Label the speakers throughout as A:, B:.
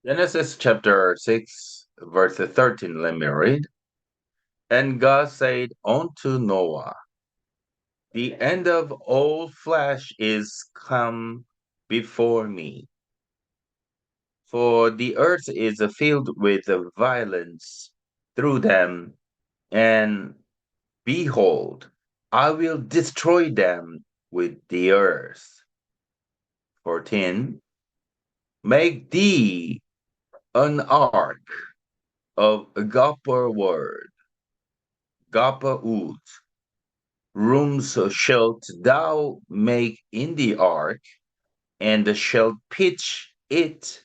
A: Genesis chapter 6, verse 13, let me read. And God said unto Noah, the end of all flesh is come before me, for the earth is filled with violence through them, and behold, I will destroy them with the earth. 14. Make thee an ark of copper wood, copper wood. Rooms shalt thou make in the ark, and shalt pitch it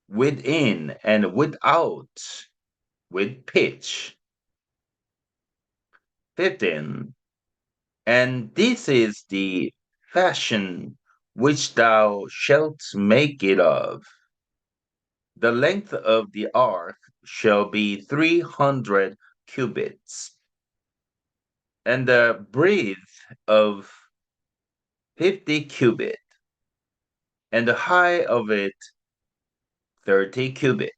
A: within and without with pitch. 15. And this is the fashion which thou shalt make it of. The length of the ark shall be 300 cubits, and the breadth of 50 cubits, and the height of it 30 cubits.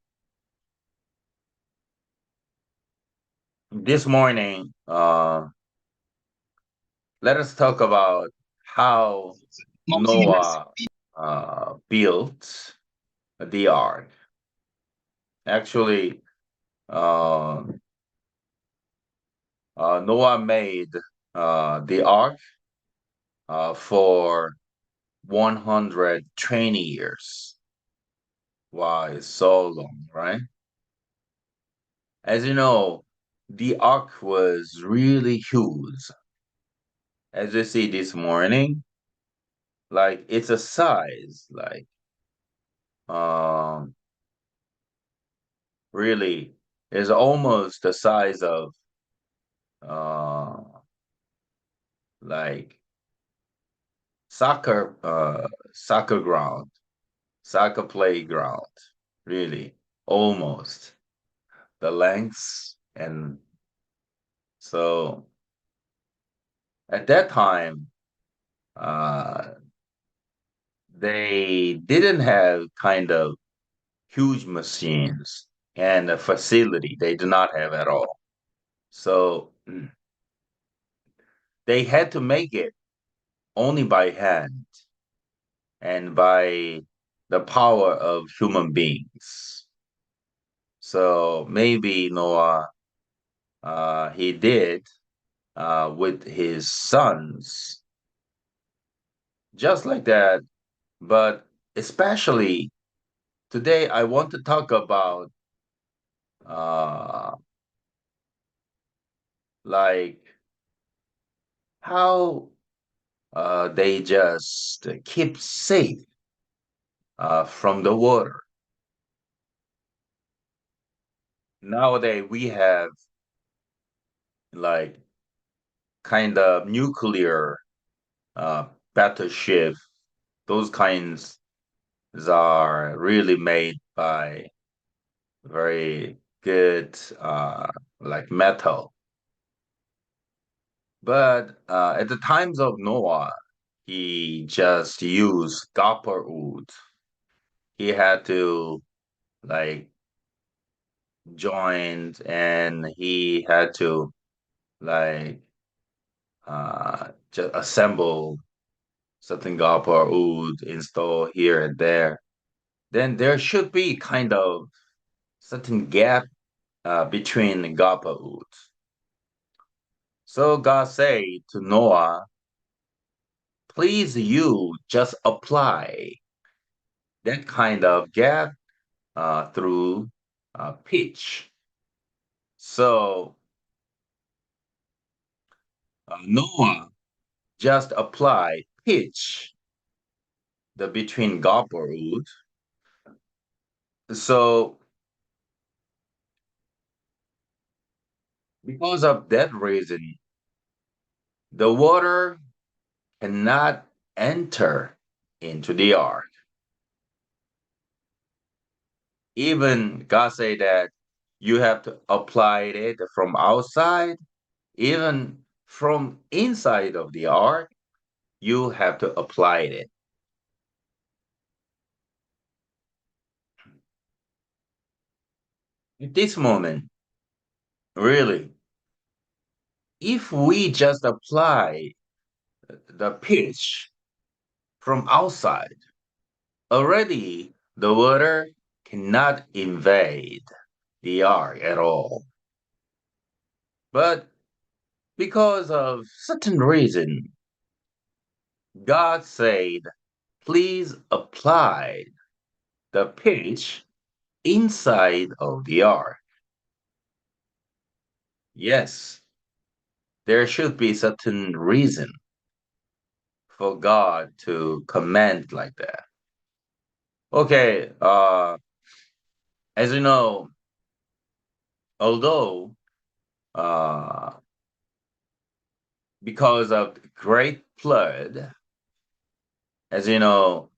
A: This morning, let us talk about how Noah built the ark. Actually, uh, Noah made the ark for 120 years. Wow, it's so long, right? As you know, the ark was really huge. As you see this morning, like it's a size, like um really is almost the size of uh like soccer ground, soccer playground, really almost the lengths. And so at that time uh they didn't have kind of huge machines and a facility. They do not have at all. So they had to make it only by hand and by the power of human beings. So maybe Noah, he did with his sons, just like that. But especially today, I want to talk about uh, like how they just keep safe from the water. Nowadays, we have like kind of nuclear uh, battleship. Those kinds are really made by very good like metal. But at the times of Noah, he just used copper wood. He had to like join, and he had to like just assemble certain copper wood, install here and there. Then there should be kind of certain gap between copper wood. So God said to Noah, please you just apply that kind of gap through pitch. So Noah just applied pitch the between copper wood. So because of that reason, the water cannot enter into the ark. Even God say that you have to apply it from outside, even from inside of the ark, you have to apply it. At this moment, really, if we just apply the pitch from outside, already the water cannot invade the ark at all. But because of certain reason, God said, please apply the pitch inside of the ark. Yes, there should be certain reason for God to command like that. Okay, as you know, although uh, because of the great flood, as you know,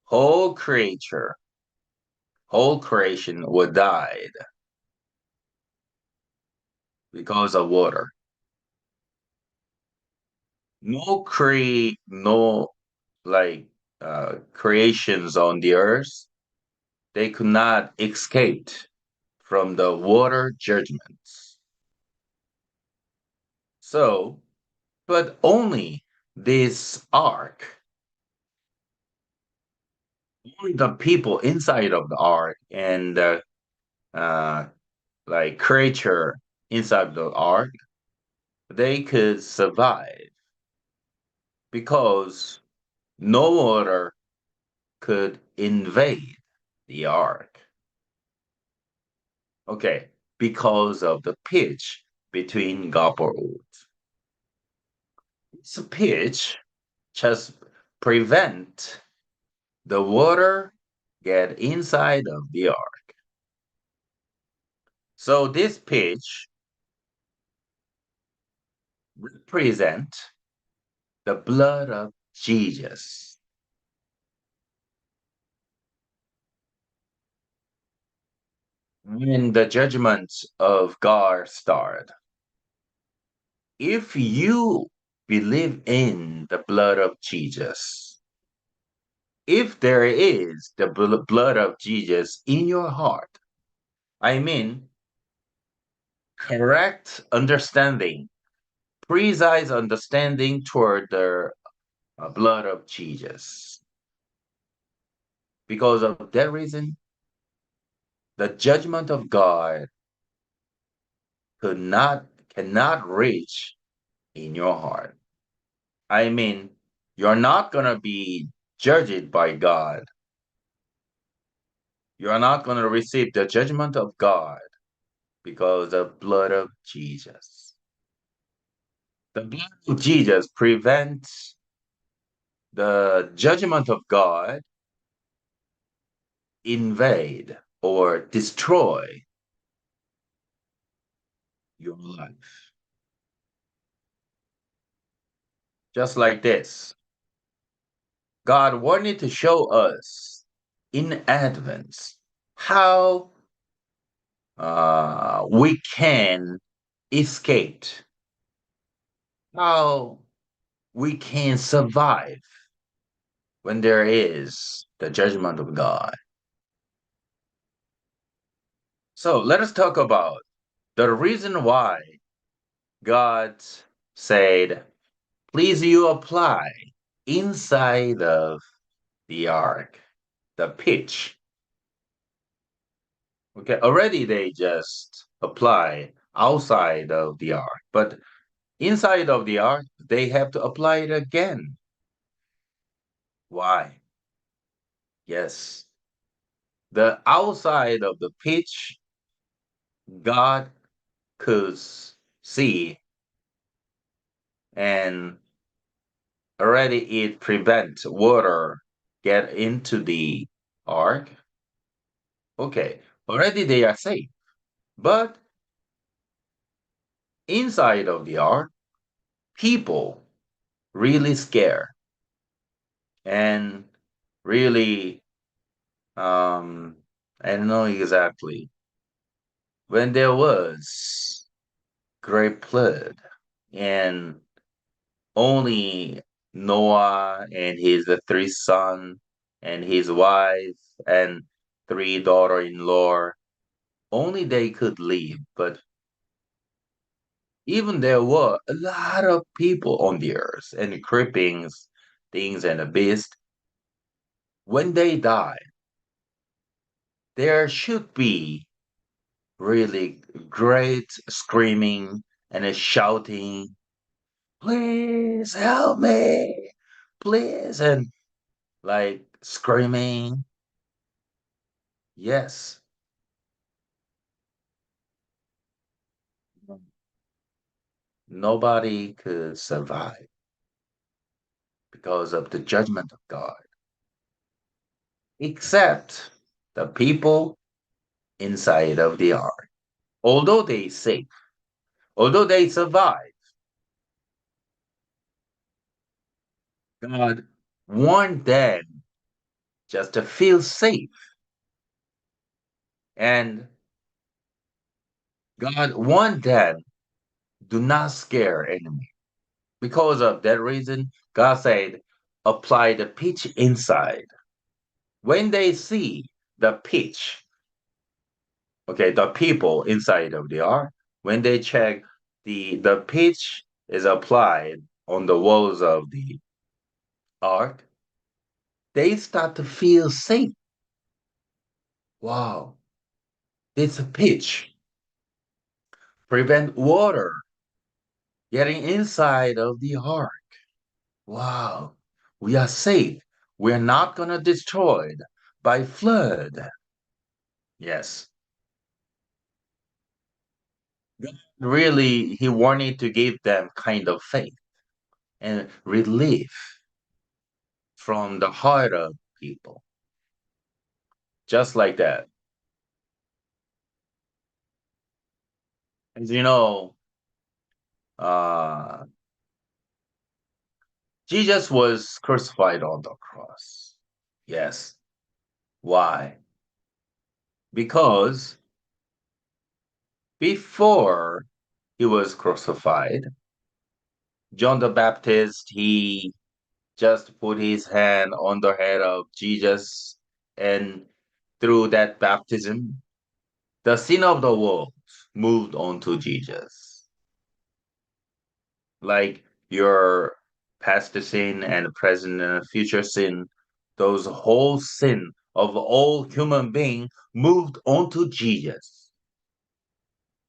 A: whole creature, whole creation would die because of water. No like creations on the earth, they could not escape from the water judgments. So, but only this ark, only the people inside of the ark and the uh, like creature inside the ark, they could survive because no water could invade the ark. Okay, because of the pitch between copper ores. This pitch just prevent the water get inside of the ark. So this pitch represent the blood of Jesus. When the judgment of God start, if you believe in the blood of Jesus, if there is the blood of Jesus in your heart, I mean, correct understanding, precise understanding toward the blood of Jesus. Because of that reason, the judgment of God could not cannot reach in your heart. I mean, you're not gonna be judged by God. You're not gonna receive the judgment of God because of blood of Jesus. The blood of Jesus prevents the judgment of God invade or destroy your life. Just like this. God wanted to show us in advance how we can escape, how we can survive when there is the judgment of God. So let us talk about the reason why God said, please you apply inside of the ark, the pitch. Okay, already they just apply outside of the ark, but inside of the ark, they have to apply it again. Why? Yes, the outside of the pitch, God could see, and already it prevents water get into the ark. Okay, already they are safe, but inside of the ark, people really scared and really I don't know exactly when there was great flood and only Noah and his the three son and his wife and three daughter-in-law only they could leave. But even there were a lot of people on the earth and creepings, things, and the beast. When they die, there should be really great screaming and a shouting, please help me, please, and like screaming. Yes, nobody could survive because of the judgment of God, except the people inside of the ark. Although they safe, although they survive, God warned them just to feel safe. And God warned them, do not scare enemy. Because of that reason, God said, apply the pitch inside. When they see the pitch, okay, the people inside of the ark, when they check the pitch is applied on the walls of the ark, they start to feel safe. Wow, this pitch prevent water getting inside of the ark. Wow, we are safe. We're not gonna destroyed by flood. Yes, God really, He wanted to give them kind of faith and relief from the heart of people, just like that. As you know, uh, Jesus was crucified on the cross. Yes. Why? Because before he was crucified, John the Baptist, he just put his hand on the head of Jesus, and through that baptism, the sin of the world moved on to Jesus. Like your past sin and present and future sin, those whole sin of all human being moved onto Jesus.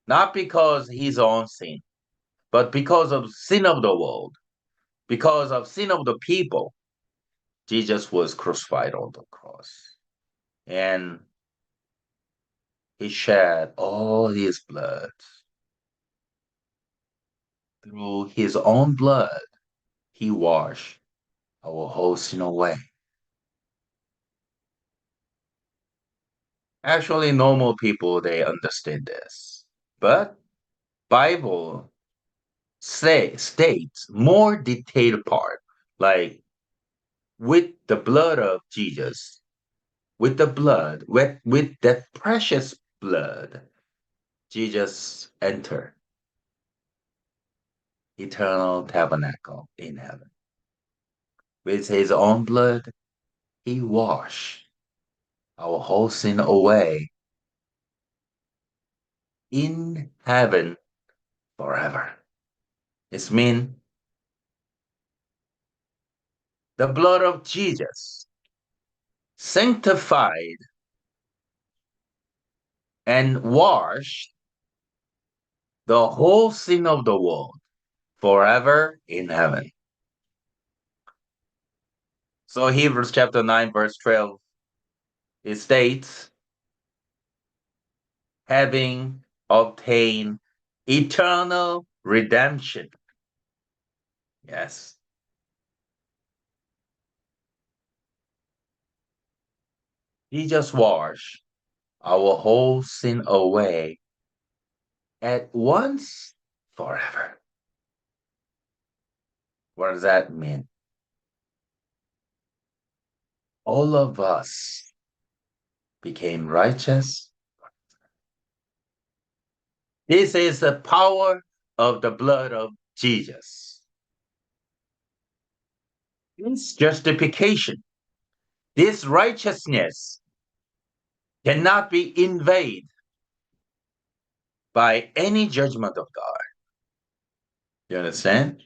A: Not because his own sin, but because of sin of the world, because of sin of the people, Jesus was crucified on the cross. And he shed all his blood. Through his own blood, he washed our whole sin away. Actually, normal people, they understand this. But Bible states more detailed part, like with the blood of Jesus, with the blood, with that precious blood, Jesus entered eternal tabernacle in heaven. With his own blood, he washed our whole sin away in heaven forever. It's mean the blood of Jesus sanctified and washed the whole sin of the world forever in heaven. So Hebrews chapter 9 verse 12, it states, having obtained eternal redemption. Yes. He just washed our whole sin away at once forever. What does that mean? All of us became righteous. This is the power of the blood of Jesus. This justification, this righteousness cannot be invaded by any judgment of God. You understand?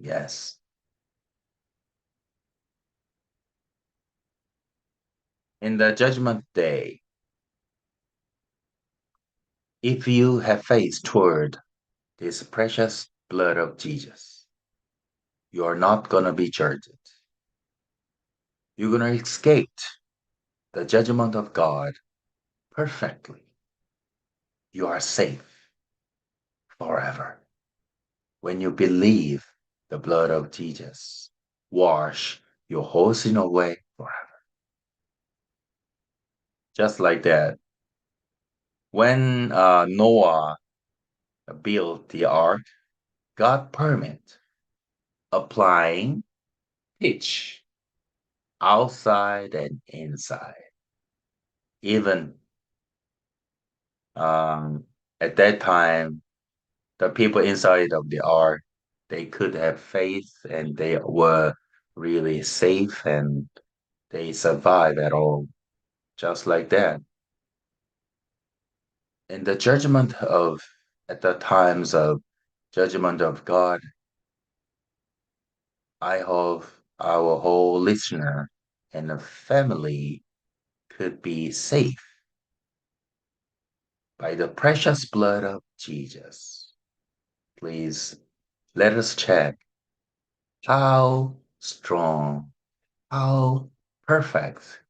A: Yes. In the judgment day, if you have faith toward this precious blood of Jesus, you are not going to be judged. You're going to escape the judgment of God perfectly. You are safe forever when you believe the blood of Jesus wash your whole sin away forever. Just like that. When Noah built the ark, God permit applying pitch outside and inside. Even um, at that time, the people inside of the ark, they could have faith and they were really safe and they survived at all, just like that. In the judgment of, at the times of judgment of God, I hope our whole listener and the family could be safe by the precious blood of Jesus. Please let us check how strong, how perfect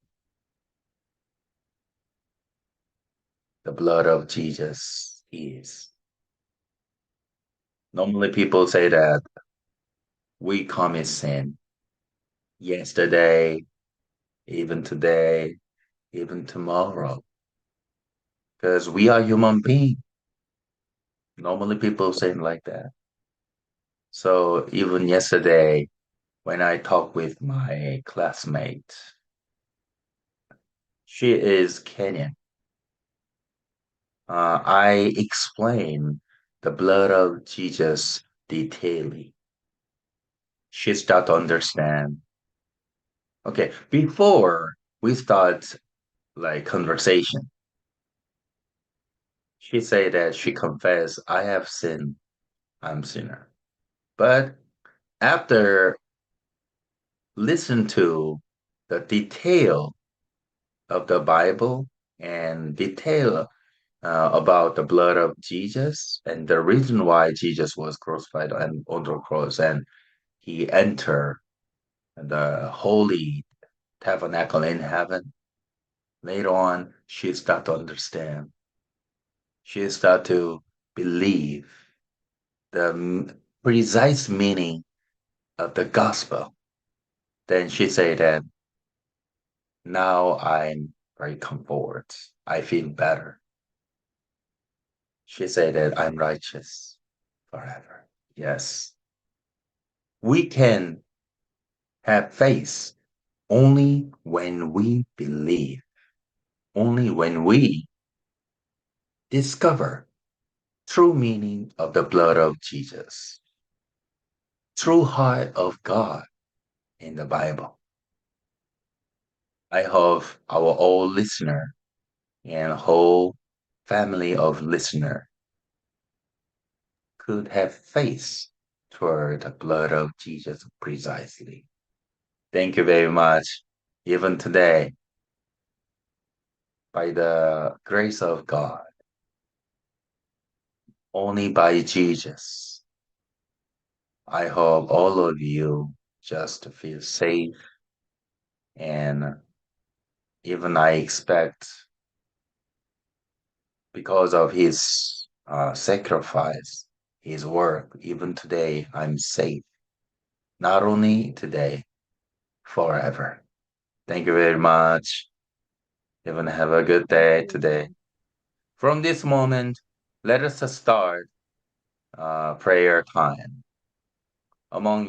A: the blood of Jesus is. Normally, people say that we commit sin yesterday, even today, even tomorrow, because we are human beings. Normally, people say like that. So, even yesterday, when I talked with my classmate, she is Kenyan. I explained the blood of Jesus detailedly. She start to understand. Okay, before we start like conversation, she say that she confess, I have sinned, I'm sinner. But after listen to the detail of the Bible and detail about the blood of Jesus and the reason why Jesus was crucified and on the cross and he entered the holy tabernacle in heaven. Later on, she started to understand. She started to believe the precise meaning of the gospel. Then she said that now I'm very comfort. I feel better. She said that I'm righteous forever. Yes, we can have faith only when we believe, only when we discover true meaning of the blood of Jesus, true heart of God in the Bible. I hope our old listener and whole family of listener could have faith toward the blood of Jesus precisely. Thank you very much. Even today, by the grace of God, only by Jesus, I hope all of you just feel safe and even I expect because of his sacrifice, his work, even today I'm safe. Not only today, forever. Thank you very much. Even have a good day today. From this moment, let us start prayer time among